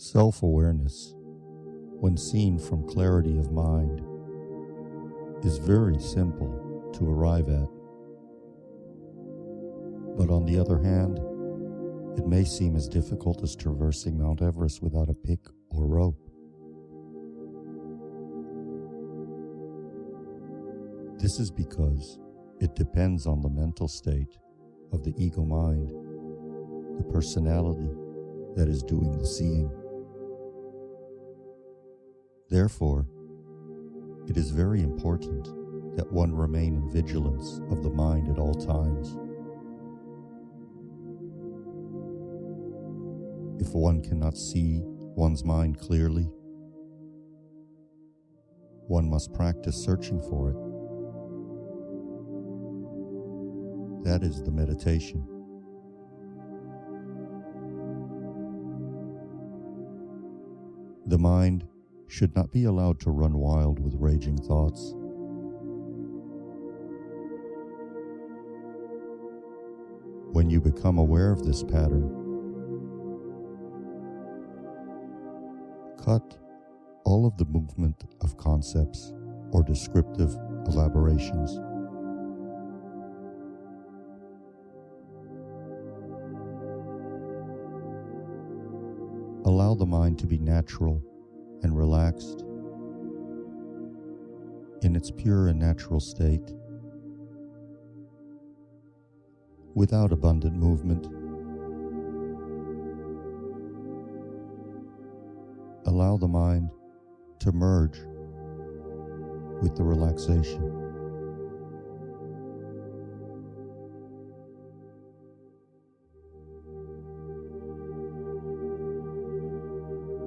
Self-awareness, when seen from clarity of mind, is very simple to arrive at. But on the other hand, it may seem as difficult as traversing Mount Everest without a pick or rope. This is because it depends on the mental state of the ego mind, the personality that is doing the seeing. Therefore, it is very important that one remain in vigilance of the mind at all times. If one cannot see one's mind clearly, one must practice searching for it. That is the meditation. The mind should not be allowed to run wild with raging thoughts. When you become aware of this pattern, cut all of the movement of concepts or descriptive elaborations. Allow the mind to be natural and relaxed in its pure and natural state, without abundant movement. Allow the mind to merge with the relaxation.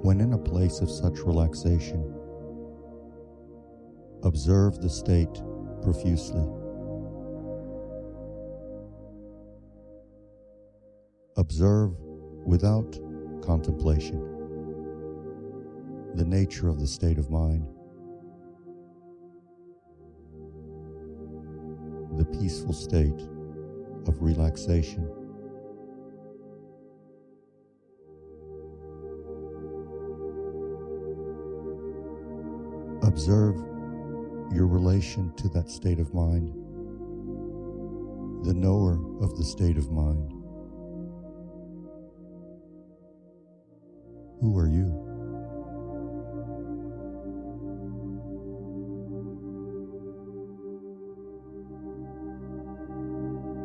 When in a place of such relaxation, observe the state profusely. Observe without contemplation the nature of the state of mind, the peaceful state of relaxation. Observe your relation to that state of mind, the knower of the state of mind. Who are you?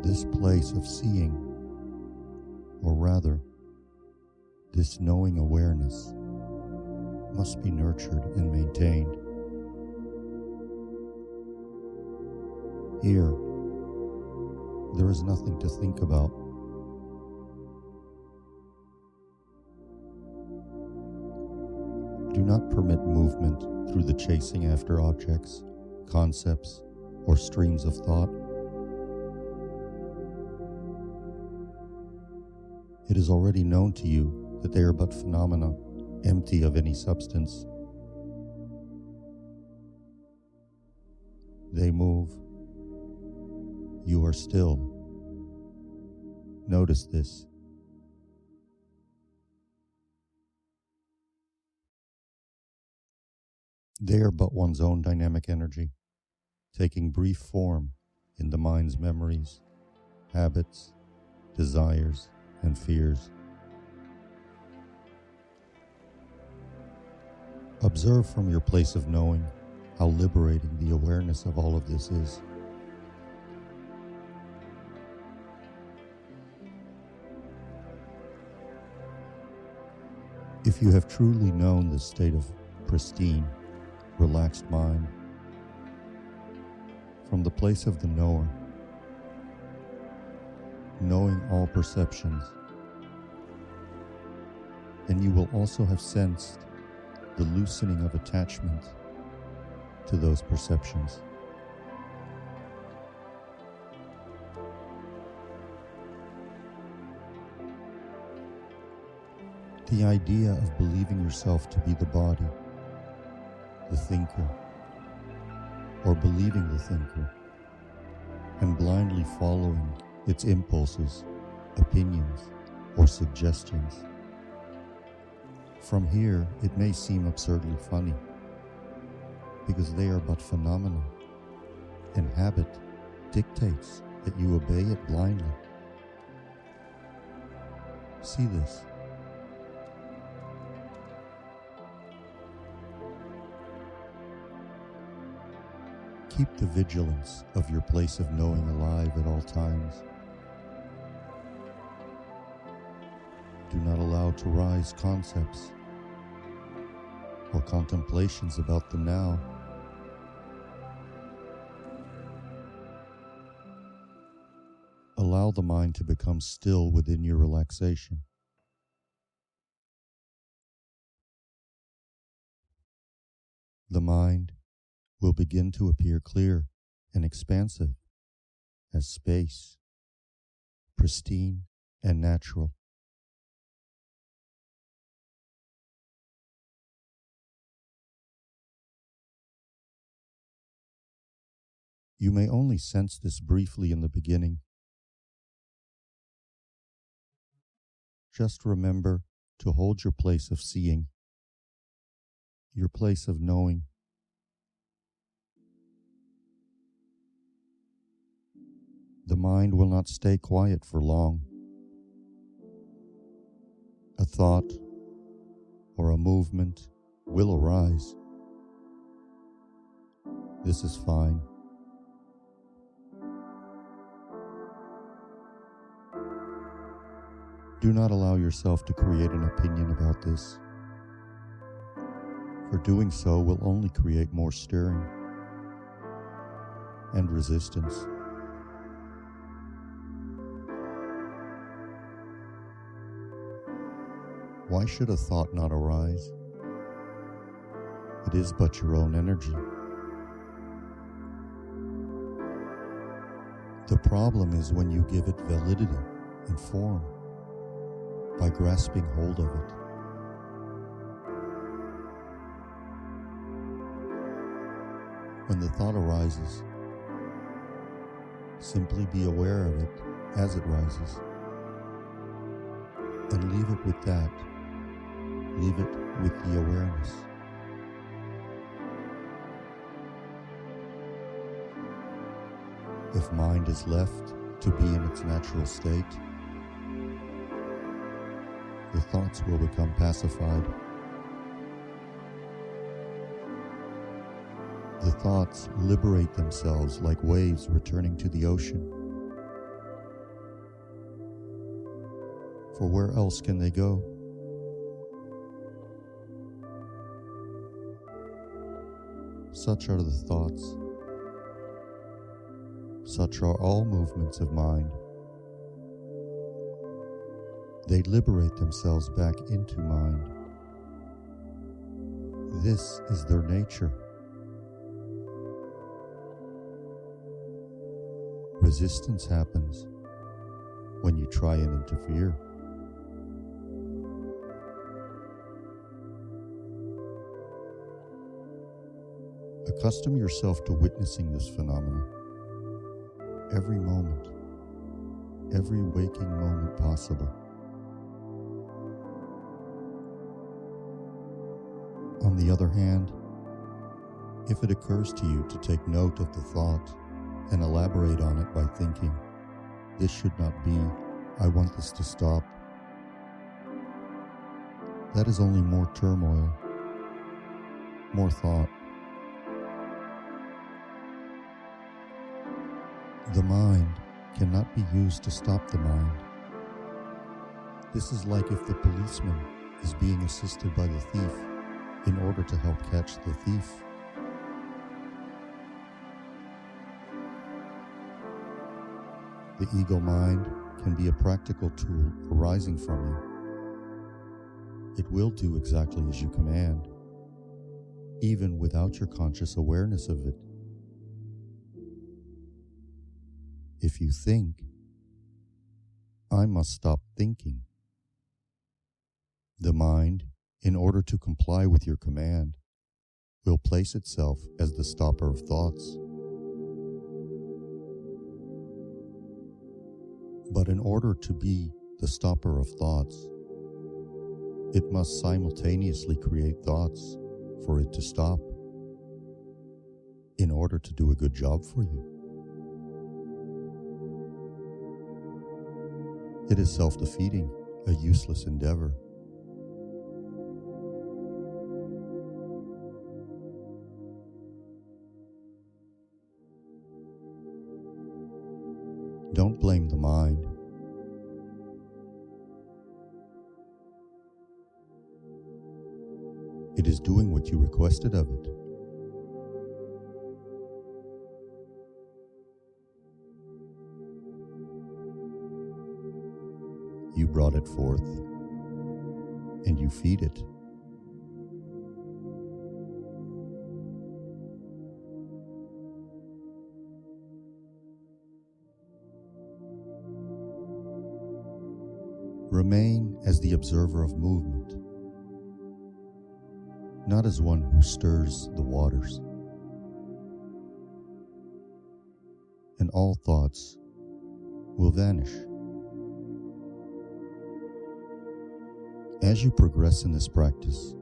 This place of seeing, or rather, this knowing awareness, must be nurtured and maintained. Here, there is nothing to think about. Do not permit movement through the chasing after objects, concepts, or streams of thought. It is already known to you that they are but phenomena, empty of any substance. They move. You are still. Notice this. They are but one's own dynamic energy, taking brief form in the mind's memories, habits, desires, and fears. Observe from your place of knowing how liberating the awareness of all of this is. If you have truly known this state of pristine, relaxed mind, from the place of the knower, knowing all perceptions, then you will also have sensed the loosening of attachment to those perceptions. The idea of believing yourself to be the body, the thinker, or believing the thinker, and blindly following its impulses, opinions, or suggestions From here, it may seem absurdly funny, because they are but phenomena, and habit dictates that you obey it blindly. See this. Keep the vigilance of your place of knowing alive at all times. Do not allow to rise concepts or contemplations about the now. Allow the mind to become still within your relaxation. The mind will begin to appear clear and expansive as space, pristine and natural. You may only sense this briefly in the beginning. Just remember to hold your place of seeing, your place of knowing. The mind will not stay quiet for long. A thought or a movement will arise. This is fine. Do not allow yourself to create an opinion about this, for doing so will only create more stirring and resistance. Why should a thought not arise? It is but your own energy. The problem is when you give it validity and form by grasping hold of it. When the thought arises, simply be aware of it as it rises, and leave it with that. Leave it with the awareness. If mind is left to be in its natural state, the thoughts will become pacified. The thoughts liberate themselves like waves returning to the ocean. For where else can they go? Such are the thoughts. Such are all movements of mind. They liberate themselves back into mind. This is their nature. Resistance happens when you try and interfere. Accustom yourself to witnessing this phenomenon. Every moment, every waking moment possible. On the other hand, if it occurs to you to take note of the thought and elaborate on it by thinking, "This should not be, I want this to stop," that is only more turmoil, more thought. The mind cannot be used to stop the mind. This is like if the policeman is being assisted by the thief in order to help catch the thief. The ego mind can be a practical tool arising from you. It will do exactly as you command, even without your conscious awareness of it. If you think, "I must stop thinking," the mind, in order to comply with your command, will place itself as the stopper of thoughts. But in order to be the stopper of thoughts, It must simultaneously create thoughts for it to stop in order to do a good job for you. It is self-defeating, a useless endeavor. Don't blame the mind. It is doing what you requested of it. You brought it forth, and you feed it. Remain as the observer of movement, not as one who stirs the waters. And all thoughts will vanish. As you progress in this practice,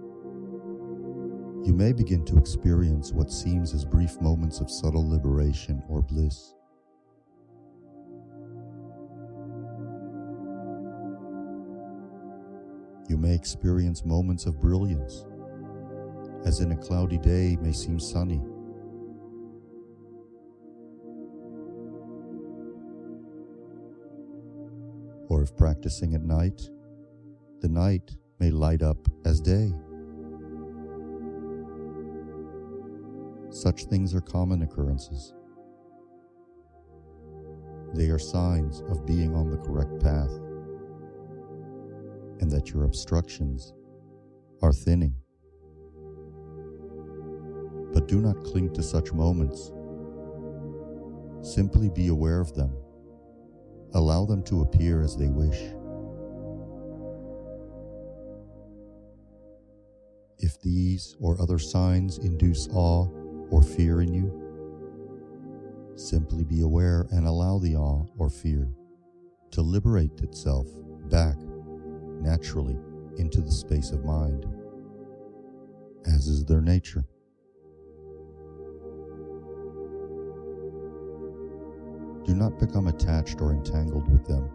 you may begin to experience what seems as brief moments of subtle liberation or bliss. You may experience moments of brilliance, as in a cloudy day may seem sunny. Or if practicing at night, the night may light up as day. Such things are common occurrences. They are signs of being on the correct path, and that your obstructions are thinning. But do not cling to such moments. Simply be aware of them. Allow them to appear as they wish. If these or other signs induce awe or fear in you, simply be aware and allow the awe or fear to liberate itself back naturally into the space of mind, as is their nature. Do not become attached or entangled with them.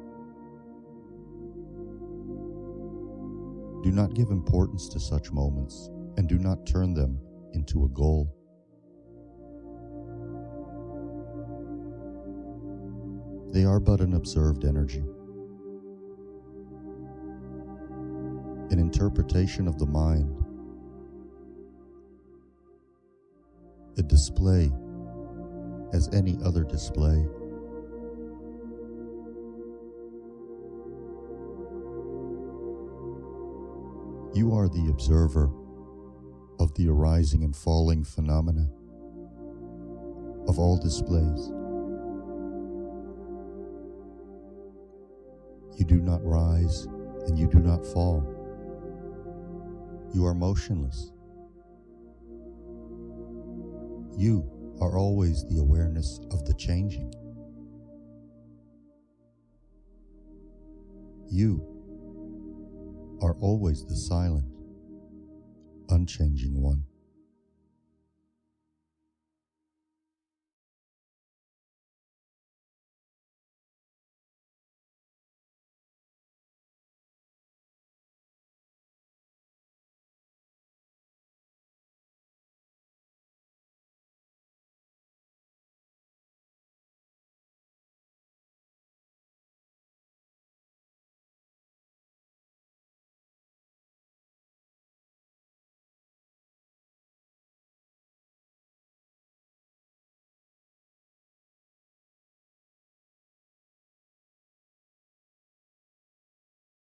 Do not give importance to such moments, and do not turn them into a goal. They are but an observed energy, an interpretation of the mind, a display as any other display. You are the observer of the arising and falling phenomena of all displays. You do not rise and you do not fall. You are motionless. You are always the awareness of the changing. You are always the silent, unchanging one.